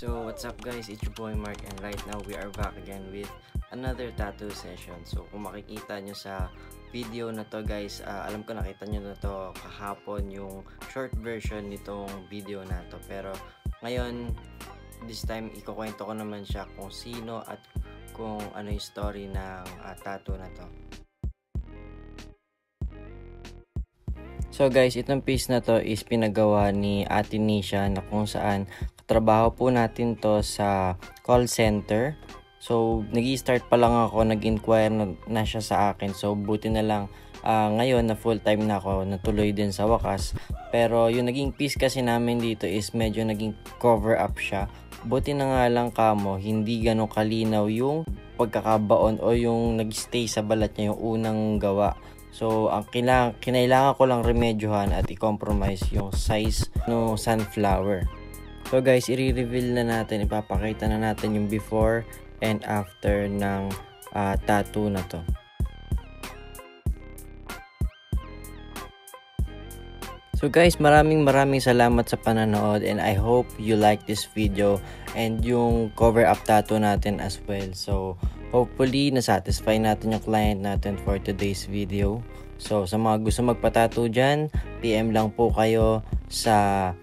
So what's up guys, it's your boy Mark and right now we are back again with another tattoo session. So kung makikita nyo sa video na to guys, alam ko nakita nyo na to kahapon yung short version nitong video na to. Pero ngayon, this time ikukwento ko naman siya kung sino at kung ano yung story ng tattoo na to. So guys, itong piece na to is pinagawa ni Ate Nisha na kung saan katrabaho po natin to sa call center. So nag-i-start pa lang ako, nag-inquire na siya sa akin. So buti na lang ngayon na full time na ako, natuloy din sa wakas. Pero yung naging piece kasi namin dito is medyo naging cover up siya. Buti na nga lang kamo, hindi ganun kalinaw yung pagkakabaon o yung nag-stay sa balat niya yung unang gawa. So, ang kinailangan ko lang remedyohan at i-compromise yung size ng sunflower. So guys, i-reveal na natin, ipapakita na natin yung before and after ng tattoo na to. So guys, maraming salamat sa pananood and I hope you like this video and yung cover up tattoo natin as well. So hopefully na-satisfy natin yung client natin for today's video. So sa mga gusto magpa-tattoo dyan, PM lang po kayo sa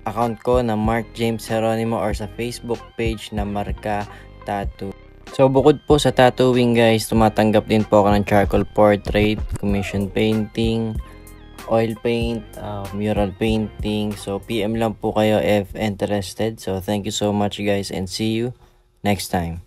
account ko na Mark James Geronimo or sa Facebook page na Marka Tattoo. So bukod po sa tattooing guys, tumatanggap din po ako ng charcoal portrait, commission painting, oil paint, mural painting. So PM lang po kayo if interested. So thank you so much guys and see you next time.